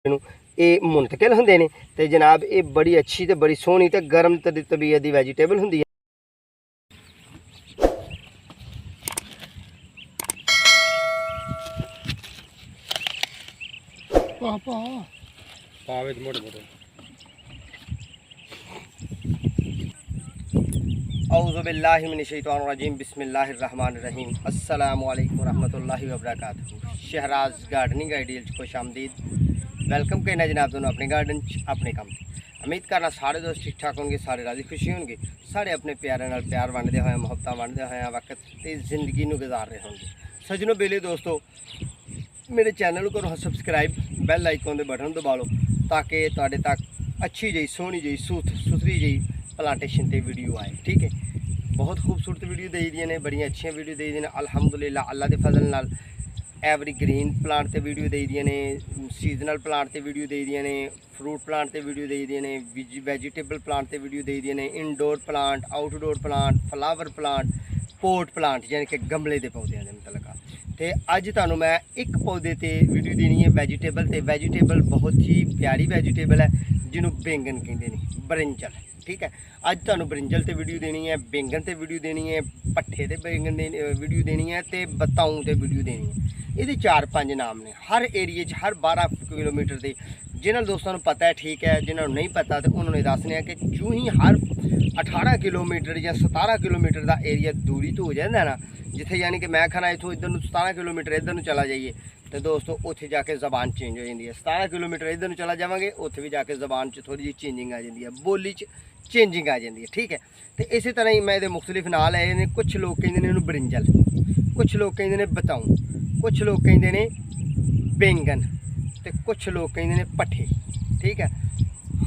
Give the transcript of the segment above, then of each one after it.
ये मुंतकिल होंदे ने ते जनाब ये बड़ी अच्छी ते बड़ी सोहनी ते गर्म तबीयत दी वैजीटेबल होंदी है। औज़ु बिल्लाहि मिनश शैतानिर रजीम बिस्मिल्लाहिर रहमानिर रहीम अस्सलामु अलैकुम रहमतुल्लाहि व बरकातहू। शहराज गार्डनिंग आइडियल खुश आमदीद। वेलकम कहना जनाब दोनों अपने गार्डन अपने काम। उम्मीद करना सारे दोस्त ठीक ठाक होंगे, सारे राजी खुशी होंगे, सारे अपने प्यारे नाल प्यार वंडदे होए मुहब्बत वंडदे होए वक्त ते जिंदगी नूं गुजार रहे होंगे। सजनों बेले दोस्तों मेरे चैनल को करो सब्सक्राइब, बैल आइकॉन दे बटन दबा लो ताकि तुहाडे तक अच्छी जी सोहनी जी सुथरी जी प्लांटेशन ते वीडियो आए। ठीक है, बहुत खूबसूरत वीडियो दे दी ने, बड़िया अच्छी वीडियो दे दी ने अलहमदुलिल्लाह। अल्लाह के फजल नाल एवरी ग्रीन प्लांट ते वीडियो दे दी ने, सीजनल प्लांट ते वीडियो दे दी ने, फ्रूट प्लांट ते वीडियो दे दी ने, वैजीटेबल प्लांट ते वीडियो दे दी ने, indoor plant, outdoor plant, flower plant, pot plant यानी कि गमले के पौधे ने मतलब। तो अज तुहानूं मैं एक पौधे ते वीडियो देनी है वैजीटेबल ते। वैजीटेबल बहुत ही प्यारी वैजीटेबल है जिन्हों बैंगन कहते हैं, ब्रिंजल। ठीक है, अज तुहानूं ब्रिंजल ते वीडियो देनी है, बैंगन ते वीडियो देनी है, पट्ठे ते बैंगन वीडियो देनी है, ते बताऊं ते वीडियो देनी है। ये 4-5 नाम ने हर एरिए हर 12 किलोमीटर के। जिन्होंने दोस्तों पता है ठीक है, जिन्होंने नहीं पता तो उन्होंने दसने कि जूँ ही हर 18 किलोमीटर या 17 किलोमीटर का एरिया दूरी तो हो जाता ना, जिथे यानी कि मैं खाना इतों इधर 17 किलोमीटर इधर ਨੂੰ चला जाइए तो दोस्तों उत्थे जाके ज़बान चेंज हो जाती है। 17 किलोमीटर इधर ਨੂੰ चला जावांगे उत्थे भी जाके ज़बान च थोड़ी जी चेंजिंग आ जाती है, बोली च चेंजिंग आ जाती है। ठीक है, तो इस तरह ही मैं ये मुख्तलिफ नाम लाए ने। कुछ लोग कहते हैं इन्हूं ब्रिंजल, कुछ लोग कहते हैं बताऊं, कुछ लोग कहते हैं बैंगन, तो कुछ लोग कहते हैं पट्ठे। ठीक है,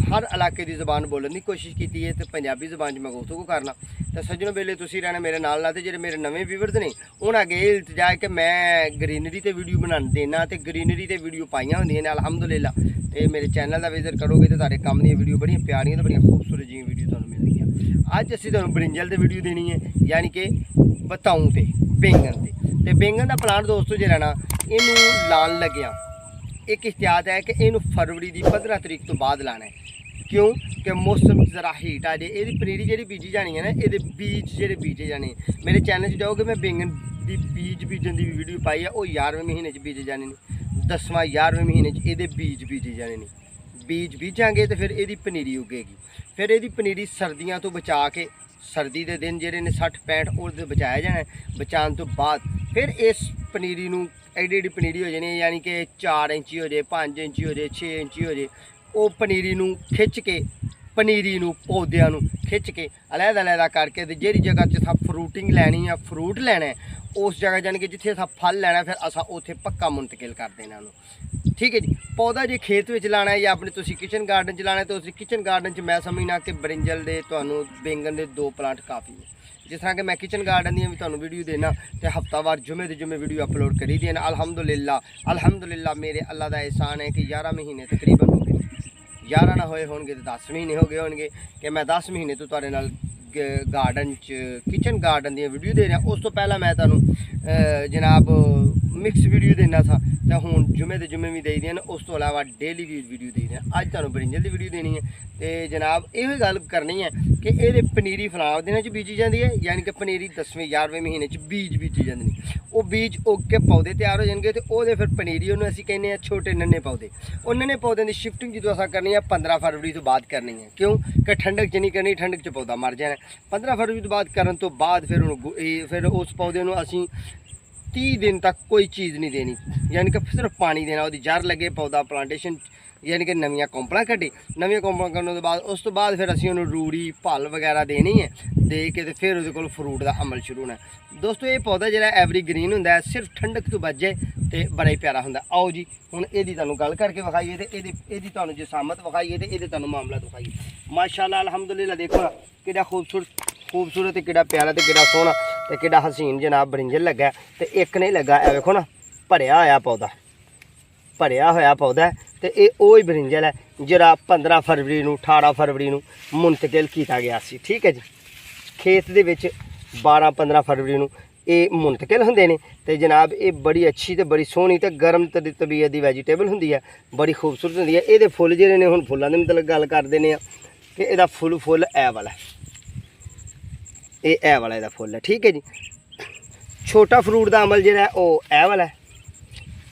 हर इलाके की ज़बान बोलने की कोशिश की है तो पंजाबी ज़बान मैं गुफ्तगू करना। तो सज्जनों बेले तुसीं रहना मेरे नाल नाल। जो मेरे नवे व्यूअर्स ने उन्हें अगे इल्तजा है कि मैं ग्रीनरी ते वीडियो बना देना, तो ग्रीनरी ते वीडियो पाइया होंदियां ने अलहमदुलिल्लाह। तो मेरे चैनल का विजिट करोगे तो तुहाडे काम दी वीडियो बड़ी प्यारियां तो बड़ी खूबसूरत जी वीडियो तुहानूं मिलणगीआं। अज असीं तुहानूं ब्रिंजल ते वीडियो देनी है यानी कि बताऊं ते बैंगन ते बैंगन का प्लांट दोस्तों जो ना इनू लान लग्या एक इख्तियात है कि इनू फरवरी की 15 तरीक तो बाद लाना है। क्यों कि मौसम जरा हीट आ जाए। ये पनीरी जी बीजी जानी है ना, ये बीज जो बीजे जाने। मेरे चैनल से जाओगे मैं बैंगन की बीज बीजन की वीडियो पाई है, वो 11वें महीने बीजे जाने नहीं, 10वां 11वें महीने ये बीज बीजे जाने नहीं। बीज बीजांगे तो फिर ये पनीरी उगेगी। फिर ये पनीरी सर्दियों तो बचा के सर्दी के दिन जोड़े ने 60-65 और बचाया जाना है। बचाने तो बाद फिर इस पनीरी एडी एडी पनीरी हो जानी है यानी कि 4 इंची हो जाए, 5 इंची हो जाए, 6 इंची हो जाए। वो पनीरी खिंच के पनीरी पौद्या खिंच के अलहदा अलहदा करके जी जगह अस फ्रूटिंग लैनी है, फ्रूट लैना है, उस जगह जाने कि जिथे अस फल लैना फिर अस उत्थे पक्का मुंतकिल कर देना। ठीक है जी, पौधा जो खेत में लाना है या अपने तुसी किचन गार्डन च लाना है तो उस किचन गार्डन मैं समझना कि ब्रिंजल के बैंगन के 2 प्लांट काफ़ी है। जिस तरह कि मैं किचन गार्डन दी भी तुहानूं वीडियो देना तो हफ्तावार जुमे के जुमे वीडियो अपलोड करी दी है। अलहमदुलिल्लाह मेरे अल्लाह का एहसान है कि 11 महीने तकरीबन हो गए, 11 ना होए होंगे तो 10 महीने हो गए होंगे कि मैं 10 महीने तो तुहाडे नाल गार्डन किचन गार्डन दी वीडियो दे रहा। उस तो पहला मैं तुहानूं जनाब मिक्स वीडियो देना था तो हुण जुमे के जुमे भी दे दी। उस तो अलावा डेली भी वीडियो दे दी। अज तुहानूं ब्रिंजल की वीडियो देनी है तो जनाब ये गल करनी है कि ये पनीरी फलाव दिन बीजी जाती है यानी कि पनीरी 10वें 11वें महीने बीज बीजी जाती है। वो बीज उग के पौधे तैयार हो जाएंगे तो वो फिर पनीरी उन्होंने असीं कहने हैं छोटे नन्हे पौधे। और नन्हे पौधों की शिफ्टिंग जो अस करनी है 15 फरवरी तो बाद करनी है। क्यों कि ठंडक च नहीं करनी, ठंडक च पौधा मर जाना। 15 फरवरी तो बाद करन तो बाद फिर उस पौधे को असीं 30 दिन तक कोई चीज़ नहीं देनी यानी कि सिर्फ पानी देना। वो जड़ लगे पौधा प्लांटेशन यानी कि नवियां कौंपलां कटे, नवियां कौंपलां करने बाद उस तो बाद फिर असीं उन्होंने रूड़ी भल वगैरह देनी है, दे के तो फिर वो कोल फ्रूट का अमल शुरू होना है। दोस्तों ये पौधा जो एवरी ग्रीन होंदा है, सिर्फ ठंडक तो बच जाए तो बड़ा ही प्यारा होंदा। आओ जी हुण इहदी तुहानूं गल करके विखाइए तो इहदी तुहानूं जसामत विखाइए तो इहदे तुहानूं मामला दिखाइए। माशाअल्लाह अलहमदुलिल्लाह देखो ना कितना खूबसूरत कितना प्यारा तो कितना सोहना तो कितना हसीन जनाब ब्रिंजल लगा। तो एक नहीं लगा, ए देखो ना भरिया होया पौधा, भरिया होया पौधा है। तो ये वही ब्रिंजल है जरा 15 फरवरी 18 फरवरी मुंतकिल किया गया सी। ठीक है जी, खेत दे विच 12-15 फरवरी ਇਹ ਮੁੰਤਕਿਲ ਹੁੰਦੇ ਨੇ ਤੇ ਜਨਾਬ ਇਹ ਬੜੀ ਅੱਛੀ ਤੇ ਬੜੀ ਸੋਹਣੀ ਤੇ ਗਰਮ ਤਬੀਅਤ ਦੀ ਵੈਜੀਟੇਬਲ ਹੁੰਦੀ ਹੈ, ਬੜੀ ਖੂਬਸੂਰਤ ਹੁੰਦੀ ਹੈ। ਇਹਦੇ ਫੁੱਲ ਜਿਹੜੇ ਨੇ ਹੁਣ ਫੁੱਲਾਂ ਦੇ ਮਤਲਬ ਗੱਲ ਕਰਦੇ ਨੇ ਆ ਕਿ ਇਹਦਾ ਫੁੱਲ ਇਹ ਵਾਲਾ, ਇਹ ਵਾਲਾ ਇਹਦਾ ਫੁੱਲ ਹੈ, ਠੀਕ ਹੈ ਜੀ। ਛੋਟਾ ਫਰੂਟ ਦਾ ਅਮਲ ਜਿਹੜਾ ਉਹ ਇਹ ਵਾਲਾ,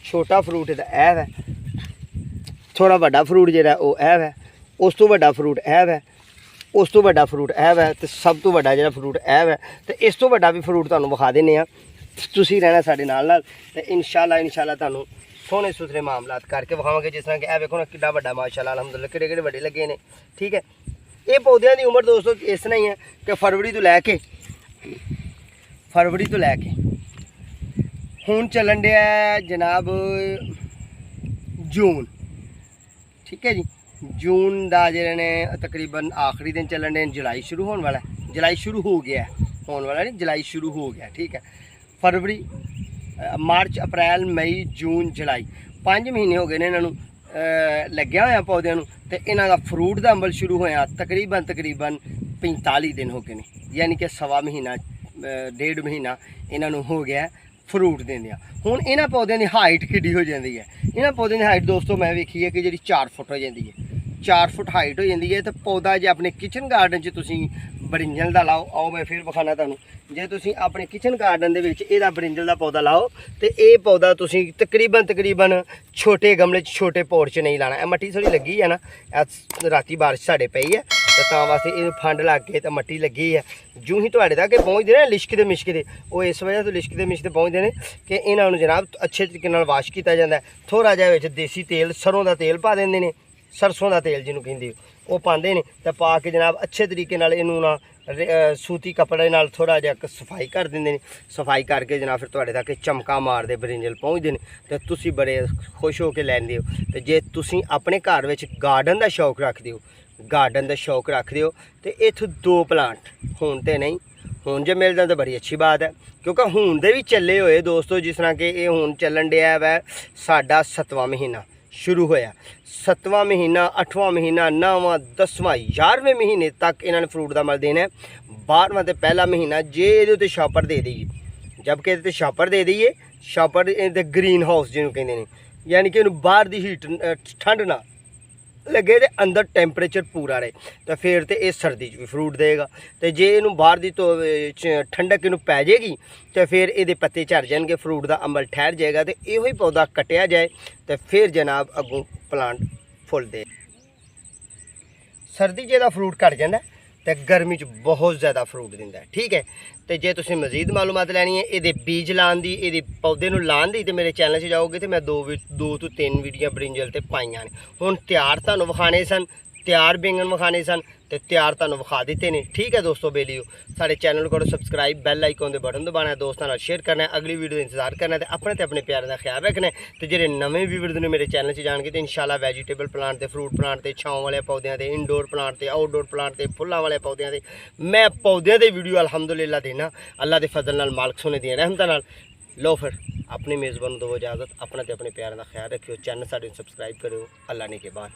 ਛੋਟਾ ਫਰੂਟ ਇਹਦਾ ਇਹ ਹੈ, ਥੋੜਾ ਵੱਡਾ ਫਰੂਟ ਜਿਹੜਾ ਉਹ ਇਹ ਹੈ, ਉਸ ਤੋਂ ਵੱਡਾ ਫਰੂਟ ਇਹ ਹੈ, ਉਸ ਤੋਂ ਵੱਡਾ ਫਰੂਟ ਇਹ ਹੈ ਤੇ ਸਭ ਤੋਂ ਵੱਡਾ ਜਿਹੜਾ ਫਰੂਟ ਇਹ ਹੈ ਤੇ ਇਸ ਤੋਂ ਵੱਡਾ ਵੀ ਫਰੂਟ ਤੁਹਾਨੂੰ ਵਿਖਾ ਦਿੰਦੇ ਆ। ਤੁਸੀਂ ਰਹਿਣਾ ਸਾਡੇ ਨਾਲ ਤੇ ਇਨਸ਼ਾਅੱਲਾ ਤੁਹਾਨੂੰ ਸੋਹਣੇ ਸੁਥਰੇ ਮਾਮਲਾਤ ਕਰਕੇ ਵਿਖਾਵਾਂਗੇ। ਜਿਸ ਤਰ੍ਹਾਂ ਕਿ ਇਹ ਵੇਖੋ ਨਾ ਕਿੱਡਾ ਵੱਡਾ ਮਾਸ਼ਾਅੱਲਾ ਅਲਹਮਦੁਲਿਲਾ, ਕਿਹੜੇ ਵੱਡੇ ਲੱਗੇ ਨੇ, ਠੀਕ ਹੈ। ਇਹ ਪੌਦਿਆਂ ਦੀ ਉਮਰ ਦੋਸਤੋ ਇਸ ਤਰ੍ਹਾਂ ਹੀ ਹੈ ਕਿ ਫਰਵਰੀ ਤੋਂ ਲੈ ਕੇ ਹੁਣ ਚੱਲਣ ਡਿਆ ਜਨਾਬ ਜੂਨ, ਠੀਕ ਹੈ ਜੀ। ਜੂਨ ਦਾ ਜਿਹੜੇ ਨੇ ਤਕਰੀਬਨ ਆਖਰੀ ਦਿਨ ਚੱਲਣ ਦੇ, ਜੁਲਾਈ ਸ਼ੁਰੂ ਹੋਣ ਵਾਲਾ, ਜੁਲਾਈ ਸ਼ੁਰੂ ਹੋ ਗਿਆ, ਹੋਣ ਵਾਲਾ ਨਹੀਂ ਜੁਲਾਈ ਸ਼ੁਰੂ ਹੋ ਗਿਆ, ਠੀਕ ਹੈ। ਫਰਵਰੀ, ਮਾਰਚ, ਅਪ੍ਰੈਲ, ਮਈ, ਜੂਨ, ਜੁਲਾਈ 5 ਮਹੀਨੇ ਹੋ ਗਏ ਨੇ ਇਹਨਾਂ ਨੂੰ ਲੱਗਿਆ ਹੋਇਆ ਪੌਦਿਆਂ ਨੂੰ ਤੇ ਇਹਨਾਂ ਦਾ ਫਰੂਟ ਦਾ ਅਮਲ ਸ਼ੁਰੂ ਹੋਇਆ ਤਕਰੀਬਨ 45 ਦਿਨ ਹੋ ਗਏ ਨੇ, ਯਾਨੀ ਕਿ ਸਵਾ ਮਹੀਨਾ 1.5 ਮਹੀਨਾ ਇਹਨਾਂ ਨੂੰ ਹੋ ਗਿਆ ਫਰੂਟ ਦਿੰਦਿਆਂ। ਹੁਣ ਇਹਨਾਂ ਪੌਦਿਆਂ ਦੀ ਹਾਈਟ ਕਿੱਡੀ ਹੋ ਜਾਂਦੀ ਹੈ? ਇਹਨਾਂ ਪੌਦਿਆਂ ਦੀ ਹਾਈਟ ਦੋਸਤੋ ਮੈਂ ਵੇਖੀ ਹੈ ਕਿ ਜਿਹੜੀ 4 ਫੁੱਟ ਹੋ ਜਾਂਦੀ ਹੈ, 4 ਫੁੱਟ ਹਾਈਟ ਹੋ ਜਾਂਦੀ ਹੈ। ਤੇ ਪੌਦਾ ਜੇ ਆਪਣੇ ਕਿਚਨ ਗਾਰਡਨ 'ਚ ਤੁਸੀਂ ਬਰਿੰਜਲ ਦਾ ਲਾਓ, ਆਓ ਮੈਂ ਫਿਰ ਵਿਖਾਣਾ ਤੁਹਾਨੂੰ। ਜੇ ਤੁਸੀਂ ਆਪਣੇ ਕਿਚਨ ਗਾਰਡਨ ਦੇ ਵਿੱਚ ਇਹਦਾ ਬਰਿੰਜਲ ਦਾ ਪੌਦਾ ਲਾਓ ਤੇ ਇਹ ਪੌਦਾ ਤੁਸੀਂ ਤਕਰੀਬਨ ਛੋਟੇ ਗਮਲੇ 'ਚ ਛੋਟੇ ਪੋਟ 'ਚ ਨਹੀਂ ਲਾਣਾ। ਇਹ ਮੱਟੀ ਥੋੜੀ ਲੱਗੀ ਹੈ ਨਾ, ਰਾਤੀ ਬਾਰਿਸ਼ ਸਾਡੇ ਪਈ ਹੈ ਤੇ ਤਾਂ ਵਾਸਤੇ ਇਹਨੂੰ ਫੰਡ ਲੱਗ ਕੇ ਤਾਂ ਮੱਟੀ ਲੱਗੀ ਹੈ। ਜੂੰ ਹੀ ਤੁਹਾਡੇ ਤੱਕ ਪਹੁੰਚਦੇ ਨੇ ਲਿਸ਼ਕਦੇ ਮਿਸ਼ਕਦੇ, ਉਹ ਇਸ ਵਜ੍ਹਾ ਤੋਂ ਲਿਸ਼ਕਦੇ ਮਿਸ਼ਕਦੇ ਪਹੁੰਚਦੇ ਨੇ ਕਿ ਇਹਨਾਂ ਨੂੰ ਜਨਾਬ ਅੱਛੇ ਤਰੀਕੇ ਨਾਲ ਵਾਸ਼ ਕੀਤਾ ਜਾਂਦਾ। ਥੋੜ੍ਹਾ ਜਿਹਾ ਵਿੱਚ ਦੇਸੀ ਤੇਲ, ਸਰੋਂ ਦਾ ਤੇਲ ਪਾ ਦਿੰਦੇ ਨੇ, ਸਰਸੋਂ ਦਾ ਤੇਲ ਜਿਹਨੂੰ ਕਹਿੰਦੇ ਉਹ ਪਾਉਂਦੇ ਨੇ ਤੇ ਪਾ ਕੇ ਜਨਾਬ ਅੱਛੇ ਤਰੀਕੇ ਨਾਲ ਇਹਨੂੰ ਨਾ ਸੂਤੀ ਕੱਪੜੇ ਨਾਲ ਥੋੜ੍ਹਾ ਜਿਹਾ ਸਫਾਈ ਕਰ ਦਿੰਦੇ ਨੇ। ਸਫਾਈ ਕਰਕੇ ਜਨਾਬ ਫਿਰ ਤੁਹਾਡੇ ਤੱਕ ਚਮਕਾ ਮਾਰਦੇ ਬਰਿੰਜਲ ਪਹੁੰਚਦੇ ਨੇ ਤੇ ਤੁਸੀਂ ਬੜੇ ਖੁਸ਼ ਹੋ ਕੇ ਲੈਂਦੇ ਹੋ। ਤੇ ਜੇ ਤੁਸੀਂ ਆਪਣੇ ਘਰ ਵਿੱਚ ਗਾਰਡਨ ਦਾ ਸ਼ੌਕ ਰੱਖਦੇ ਹੋ ਤੇ ਇੱਥੋਂ 2 ਪਲਾਂਟ ਹੁਣ ਤੇ ਨਹੀਂ, ਹੁਣ ਜੇ ਮਿਲ ਜਾਣ ਤਾਂ ਬੜੀ ਅੱਛੀ ਬਾਤ ਹੈ, ਕਿਉਂਕਿ ਹੁਣ ਦੇ ਵੀ ਚੱਲੇ ਹੋਏ ਦੋਸਤੋ। ਜਿਸ ਤਰ੍ਹਾਂ ਕਿ ਇਹ ਹੁਣ ਚੱਲਣ ਡਿਆ ਵੈ ਸਾਡਾ 7ਵਾਂ ਮਹੀਨਾ ਸ਼ੁਰੂ ਹੋਇਆ, 7ਵਾਂ ਮਹੀਨਾ, 8ਵਾਂ ਮਹੀਨਾ, 9ਵਾਂ, 10ਵਾਂ, 11ਵੇਂ ਮਹੀਨੇ ਤੱਕ ਇਹਨਾਂ ਨੇ ਫਰੂਟ ਦਾ ਅਮਲ ਦੇਣਾ। 12ਵਾਂ ਤੇ ਪਹਿਲਾ ਮਹੀਨਾ ਜੇ ਇਹਦੇ ਉੱਤੇ ਸ਼ਾਪਰ ਦੇ ਦਈਏ, ਜਦ ਕਿ ਇਹਦੇ 'ਤੇ ਸ਼ਾਪਰ ਦੇ ਦਈਏ, ਸ਼ਾਪਰ ਇਹਦੇ ਗ੍ਰੀਨ ਹਾਊਸ ਜਿਹਨੂੰ ਕਹਿੰਦੇ ਨੇ, ਯਾਨੀ ਕਿ ਇਹਨੂੰ ਬਾਹਰ ਦੀ ਹੀਟ ਠੰਡ ਨਾ ਲੱਗੇ ਤੇ ਅੰਦਰ ਟੈਂਪਰੇਚਰ ਪੂਰਾ ਰਹੇ ਤਾਂ ਫਿਰ ਤੇ ਇਹ ਸਰਦੀ 'ਚ ਵੀ ਫਰੂਟ ਦੇਗਾ। ਤੇ ਜੇ ਇਹਨੂੰ ਬਾਹਰ ਦੀ ਤੋਂ ਠੰਡਕ ਇਹਨੂੰ ਪੈ ਜਾਏਗੀ ਤੇ ਫਿਰ ਇਹਦੇ ਪੱਤੇ ਝੜ ਜਾਣਗੇ, ਫਰੂਟ ਦਾ ਅਮਲ ਠਹਿਰ ਜਾਏਗਾ ਤੇ ਇਹੋ ਹੀ ਪੌਦਾ ਕੱਟਿਆ ਜਾਏ ਤੇ ਫਿਰ ਜਨਾਬ ਅੱਗੋਂ ਪਲਾਂਟ ਫੁੱਲ ਦੇ। ਸਰਦੀ 'ਚ ਇਹਦਾ ਫਰੂਟ ਘੱਟ ਜਾਂਦਾ ਤੇ ਗਰਮੀ 'ਚ ਬਹੁਤ ਜ਼ਿਆਦਾ ਫਰੂਟ ਦਿੰਦਾ, ਠੀਕ ਹੈ। ਤੇ ਜੇ ਤੁਸੀਂ ਮਜ਼ੀਦ ਮਾਲੂਮਾਤ ਲੈਣੀ ਹੈ ਇਹਦੇ ਬੀਜ ਲਾਉਣ ਦੀ, ਇਹਦੇ ਪੌਦੇ ਨੂੰ ਲਾਉਣ ਦੀ, ਤੇ ਮੇਰੇ ਚੈਨਲ 'ਚ ਜਾਓਗੇ ਤੇ ਮੈਂ 2 ਤੋਂ 3 ਵੀਡੀਓ ਬਰਿੰਜਲ ਤੇ ਪਾਈਆਂ ਨੇ। ਹੁਣ ਤਿਆਰ ਤੁਹਾਨੂੰ ਵਿਖਾਣੇ ਸਨ, ਤਿਆਰ ਬੈਂਗਣ ਵਿਖਾਣੇ ਸਨ ਤੇ ਤਿਆਰ ਤੁਹਾਨੂੰ ਵਿਖਾ ਦਿੱਤੇ ਨੇ, ਠੀਕ ਹੈ ਦੋਸਤੋ। ਬੇਲੀਓ ਸਾਡੇ ਚੈਨਲ ਕਰੋ ਸਬਸਕ੍ਰਾਈਬ, ਬੈਲ ਆਈਕਨ ਦੇ ਬਟਨ ਦਬਾਉਣਾ, ਦੋਸਤਾਂ ਨਾਲ ਸ਼ੇਅਰ ਕਰਨਾ, ਅਗਲੀ ਵੀਡੀਓ ਦਾ ਇੰਤਜ਼ਾਰ ਕਰਨਾ ਤੇ ਆਪਣੇ ਤੇ ਆਪਣੇ ਪਿਆਰ ਦਾ ਖਿਆਲ ਰੱਖਣਾ। ਤੇ ਜਿਹੜੇ ਨਵੇਂ ਵੀਵਰਸ ਨੇ ਮੇਰੇ ਚੈਨਲ 'ਚ ਜਾਣਗੇ ਤੇ ਇਨਸ਼ਾਅੱਲਾ ਵੈਜੀਟੇਬਲ ਪਲਾਂਟ ਤੇ, ਫਰੂਟ ਪਲਾਂਟ ਤੇ, ਛਾਂ ਵਾਲੇ ਪੌਦਿਆਂ ਤੇ, ਇਨਡੋਰ ਪਲਾਂਟ ਤੇ, ਆਊਟਡੋਰ ਪਲਾਂਟ ਤੇ, ਫੁੱਲਾਂ ਵਾਲੇ ਪੌਦਿਆਂ ਤੇ ਮੈਂ ਪੌਦਿਆਂ ਦੇ ਵੀਡੀਓ ਅਲਹਮਦੁਲਿਲਾ ਦੇਣਾ ਅੱਲਾ ਦੇ ਫਜ਼ਲ ਨਾਲ, ਮਾਲਕ ਸੋਨੇ ਦੀਆਂ ਰਹਿਮਤਾਂ ਨਾਲ। ਲਓ ਫਿਰ ਆਪਣੀ ਮੇਜ਼ਬਾਨ ਨੂੰ ਦਿਓ ਇਜਾਜ਼ਤ, ਆਪਣਾ ਤੇ ਆਪਣੇ ਪਿਆਰਾਂ ਦਾ ਖਿਆਲ ਰੱਖਿਓ, ਚੈਨਲ ਸਾਡੇ ਨੂੰ ਸਬਸਕ੍ਰਾਈਬ ਕਰਿਓ। ਅੱਲਾ ਨੇ ਕੇ ਬਾਨ।